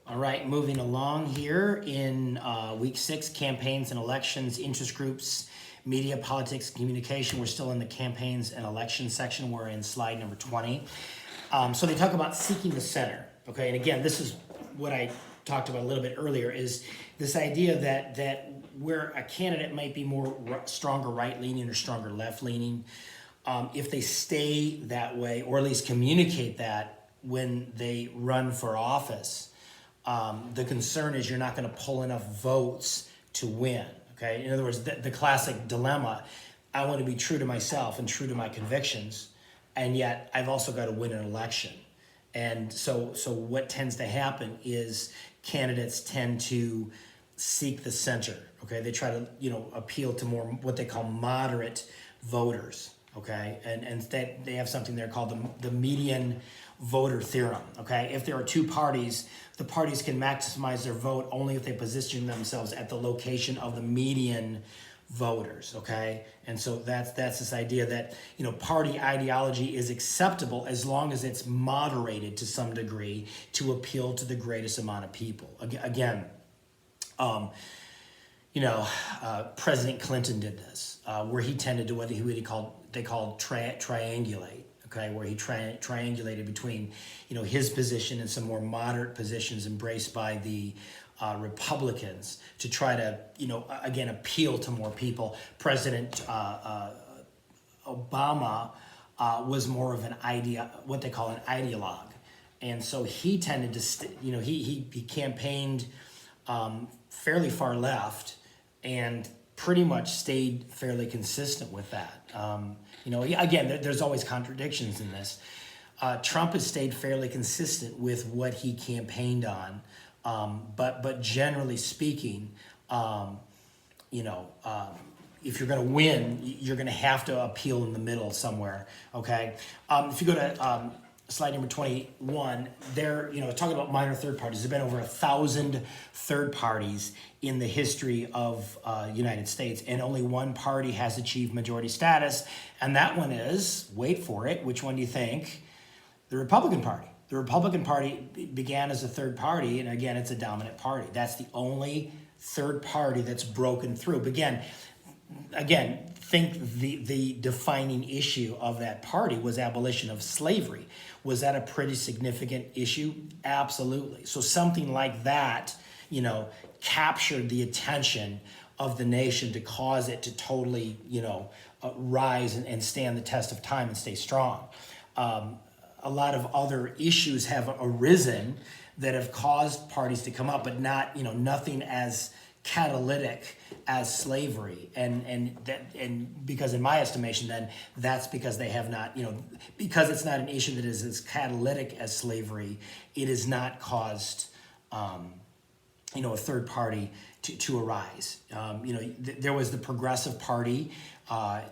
All right, moving along here in week 6, campaigns and elections, interest groups, media, politics, communication. We're still in the campaigns and elections section. We're in slide number 20. So they talk about seeking the center. Okay, and again, this is what I talked about a little bit earlier, is this idea that where a candidate might be more stronger right-leaning or stronger left-leaning, if they stay that way, or at least communicate that when they run for office, the concern is you're not going to pull enough votes to win. Okay, in other words, the classic dilemma: I want to be true to myself and true to my convictions, and yet I've also got to win an election. And so what tends to happen is candidates tend to seek the center. Okay, they try to appeal to more what they call moderate voters. Okay, and they have something there called the median voter theorem. Okay, if there are two parties, the parties can maximize their vote only if they position themselves at the location of the median voters. Okay, and so that's this idea that party ideology is acceptable as long as it's moderated to some degree to appeal to the greatest amount of people. Again, President Clinton did this, where he tended to what they called triangulate. Okay, where he triangulated between his position and some more moderate positions embraced by the Republicans to try to again appeal to more people. President Obama was more of what they call an ideologue, and so he tended to he campaigned fairly far left and pretty much stayed fairly consistent with that. Again, there's always contradictions in this. Trump has stayed fairly consistent with what he campaigned on, but generally speaking, if you're going to win, you're going to have to appeal in the middle somewhere. Okay, if you go to slide number 21, there, talking about minor third parties. There's been over 1,000 third parties in the history of United States, and only one party has achieved majority status, and that one is, wait for it, which one do you think? The Republican Party. The Republican Party began as a third party, and again, it's a dominant party. That's the only third party that's broken through. But again, think the defining issue of that party was abolition of slavery. Was that a pretty significant issue? Absolutely. So something like that, captured the attention of the nation to cause it to totally, rise and stand the test of time and stay strong. A lot of other issues have arisen that have caused parties to come up, but not, nothing as catalytic as slavery, and because in my estimation, then that's because they have not, because it's not an issue that is as catalytic as slavery, it has not caused, a third party to arise. There was the Progressive Party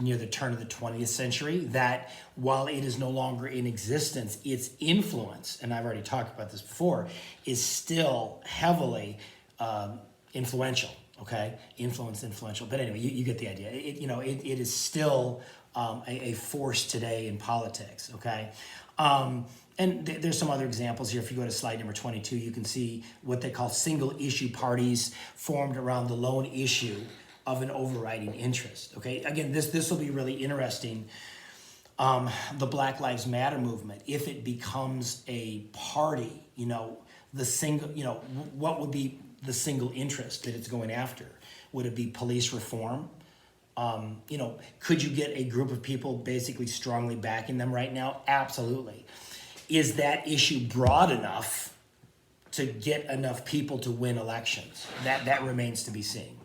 near the turn of the 20th century that, while it is no longer in existence, its influence, and I've already talked about this before, is still heavily influential. Okay, influential. But anyway, you get the idea. It is still a force today in politics. Okay, and there's some other examples here. If you go to slide number 22, you can see what they call single issue parties formed around the lone issue of an overriding interest. Okay, again, this will be really interesting. The Black Lives Matter movement, if it becomes a party, the single, what would be the single interest that it's going after? Would it be police reform? Could you get a group of people basically strongly backing them right now? Absolutely. Is that issue broad enough to get enough people to win elections? That remains to be seen.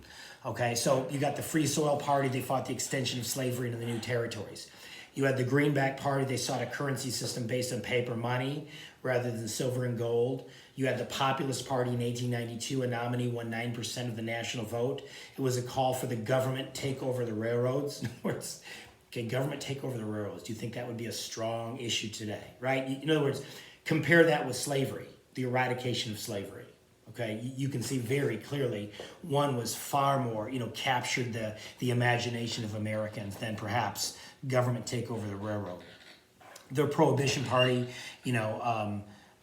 Okay, so you got the Free Soil Party. They fought the extension of slavery into the new territories. You had the Greenback Party. They sought a currency system based on paper money rather than silver and gold. You had the Populist Party in 1892. A nominee won 9% of the national vote. It was a call for the government take over the railroads. In other words, government take over the railroads. Do you think that would be a strong issue today, right? In other words, compare that with slavery, the eradication of slavery. Okay, you can see very clearly one was far more, captured the imagination of Americans than perhaps government take over the railroad. The Prohibition Party,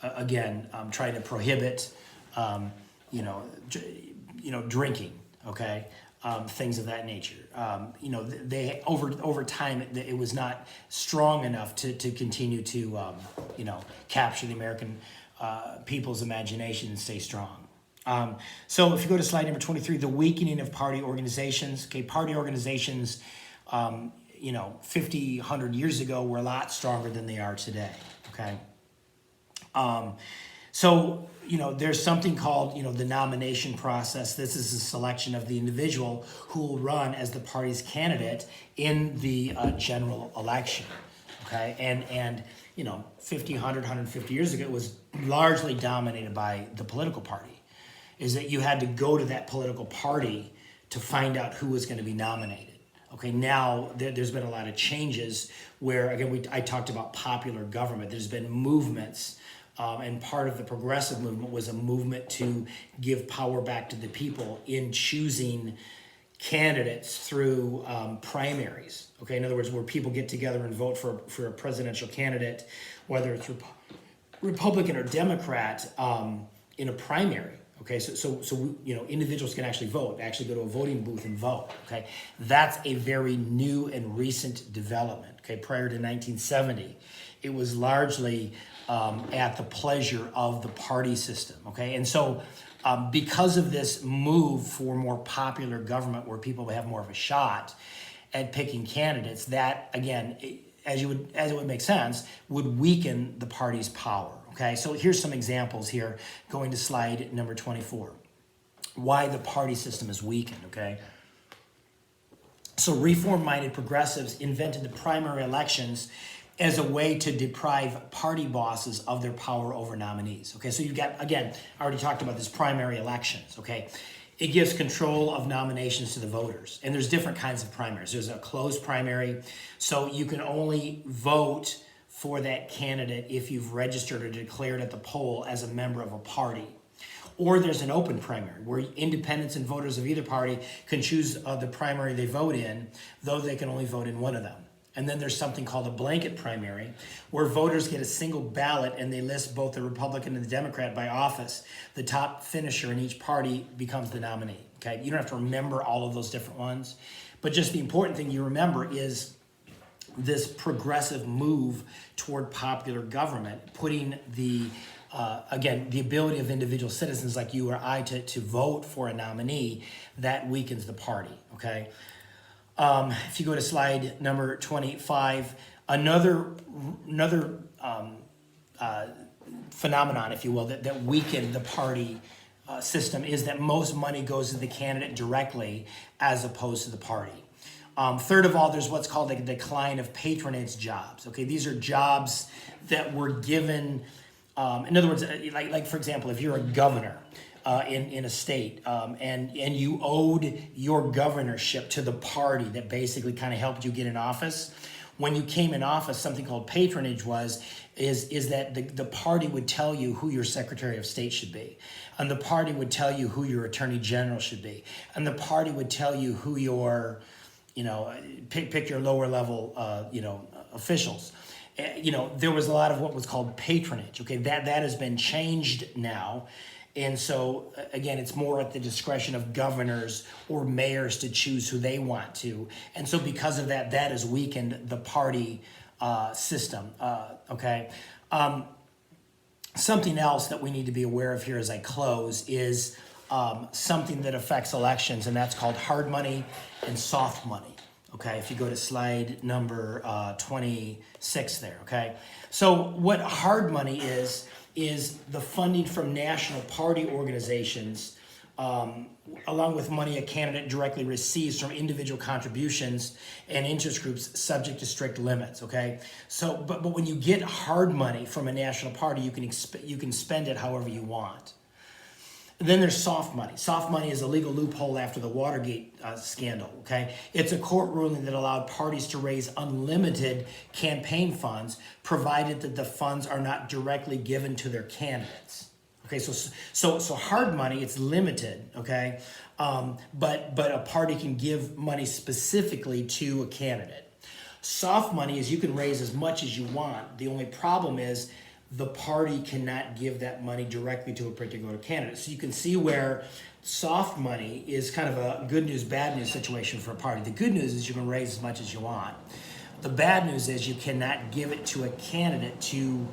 again, trying to prohibit you know, drinking, okay, things of that nature. You know, they over time it was not strong enough to continue to you know, capture the American people's imagination and stay strong. So if you go to slide number 23, the weakening of party organizations. Okay, party organizations, you know, 50, 100 years ago were a lot stronger than they are today. Okay. So, you know, there's something called, you know, the nomination process. This is a selection of the individual who will run as the party's candidate in the general election. Okay. And, you know, 50, 100, 150 years ago, it was largely dominated by the political party. Is that you had to go to that political party to find out who was going to be nominated. Okay, now there's been a lot of changes where, again, I talked about popular government. There's been movements, and part of the progressive movement was a movement to give power back to the people in choosing candidates through primaries. Okay, in other words, where people get together and vote for a presidential candidate, whether it's Republican or Democrat, in a primary. Okay, so you know, individuals can actually vote, actually go to a voting booth and vote. Okay, that's a very new and recent development. Okay, prior to 1970, it was largely at the pleasure of the party system. Okay, and so because of this move for more popular government, where people have more of a shot at picking candidates, that again, as it would make sense, would weaken the party's power. Okay, so here's some examples here, going to slide number 24. Why the party system is weakened, okay? So reform-minded progressives invented the primary elections as a way to deprive party bosses of their power over nominees. Okay, so you've got, again, I already talked about this, primary elections, okay? It gives control of nominations to the voters. And there's different kinds of primaries. There's a closed primary, so you can only vote for that candidate if you've registered or declared at the poll as a member of a party. Or there's an open primary where independents and voters of either party can choose the primary they vote in, though they can only vote in one of them. And then there's something called a blanket primary, where voters get a single ballot and they list both the Republican and the Democrat by office. The top finisher in each party becomes the nominee. Okay, you don't have to remember all of those different ones, but just the important thing you remember is this progressive move toward popular government, putting the again, the ability of individual citizens like you or I to vote for a nominee, that weakens the party. Okay. If you go to slide number 25, another phenomenon, if you will, that weakened the party system is that most money goes to the candidate directly as opposed to the party. Third of all, there's what's called a decline of patronage jobs. Okay, these are jobs that were given, in other words, like for example, if you're a governor in a state and you owed your governorship to the party that basically kind of helped you get in office, when you came in office, something called patronage is that the party would tell you who your Secretary of State should be, and the party would tell you who your Attorney General should be, and the party would tell you who your, you know, pick your lower level, you know, officials. You know, there was a lot of what was called patronage. Okay, that has been changed now. And so, again, it's more at the discretion of governors or mayors to choose who they want to. And so because of that, that has weakened the party system, okay? Something else that we need to be aware of here as I close is something that affects elections, and that's called hard money and soft money. Okay, if you go to slide number 26 there, okay? So what hard money is the funding from national party organizations, along with money a candidate directly receives from individual contributions and interest groups subject to strict limits, okay? So, but when you get hard money from a national party, you can spend it however you want. Then there's soft money. Soft money is a legal loophole after the Watergate scandal, okay? It's a court ruling that allowed parties to raise unlimited campaign funds, provided that the funds are not directly given to their candidates. Okay, so hard money, it's limited, okay? But a party can give money specifically to a candidate. Soft money is you can raise as much as you want. The only problem is the party cannot give that money directly to a particular candidate. So you can see where soft money is kind of a good news, bad news situation for a party. The good news is you can raise as much as you want. The bad news is you cannot give it to a candidate to,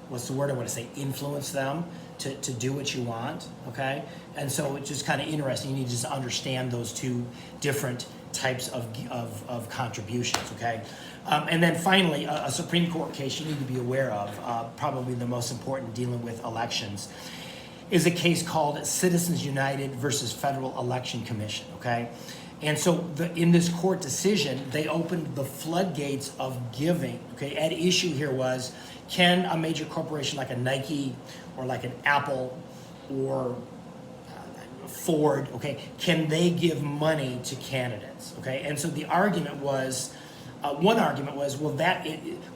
what's the word I want to say, influence them to do what you want, okay? And so it's just kind of interesting. You need to just understand those two different types of contributions, okay? And then finally, a Supreme Court case you need to be aware of, probably the most important dealing with elections, is a case called Citizens United versus Federal Election Commission, okay? And so in this court decision, they opened the floodgates of giving, okay? At issue here was, can a major corporation like a Nike or like an Apple or Ford, okay, can they give money to candidates, okay? And so the argument was, one argument was, well,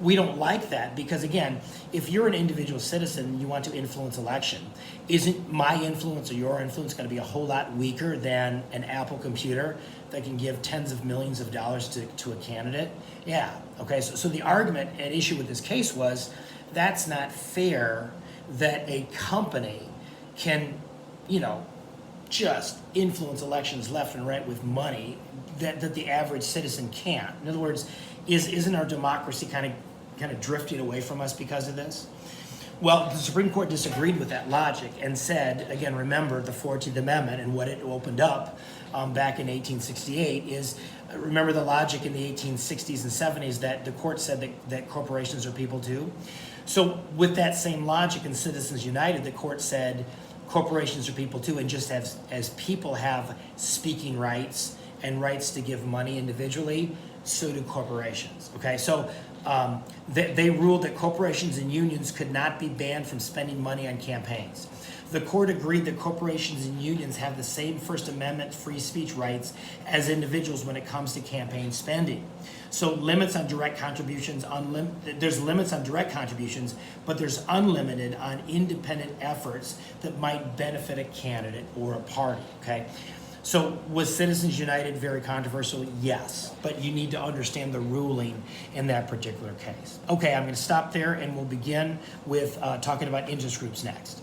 we don't like that because, again, if you're an individual citizen and you want to influence election, isn't my influence or your influence going to be a whole lot weaker than an Apple computer that can give tens of millions of dollars to a candidate? Yeah, okay, so the argument at issue with this case was that's not fair that a company can, just influence elections left and right with money that the average citizen can't. In other words, isn't our democracy kind of drifting away from us because of this? Well, the Supreme Court disagreed with that logic and said, again, remember the 14th Amendment and what it opened up back in 1868 is, remember the logic in the 1860s and 70s that the court said that corporations are people too? So with that same logic in Citizens United, the court said corporations are people too, and just as people have speaking rights and rights to give money individually, so do corporations, okay? So they ruled that corporations and unions could not be banned from spending money on campaigns. The court agreed that corporations and unions have the same First Amendment free speech rights as individuals when it comes to campaign spending. So limits on direct contributions, there's limits on direct contributions, but there's unlimited on independent efforts that might benefit a candidate or a party, okay? So was Citizens United very controversial? Yes, but you need to understand the ruling in that particular case. Okay, I'm going to stop there and we'll begin with talking about interest groups next.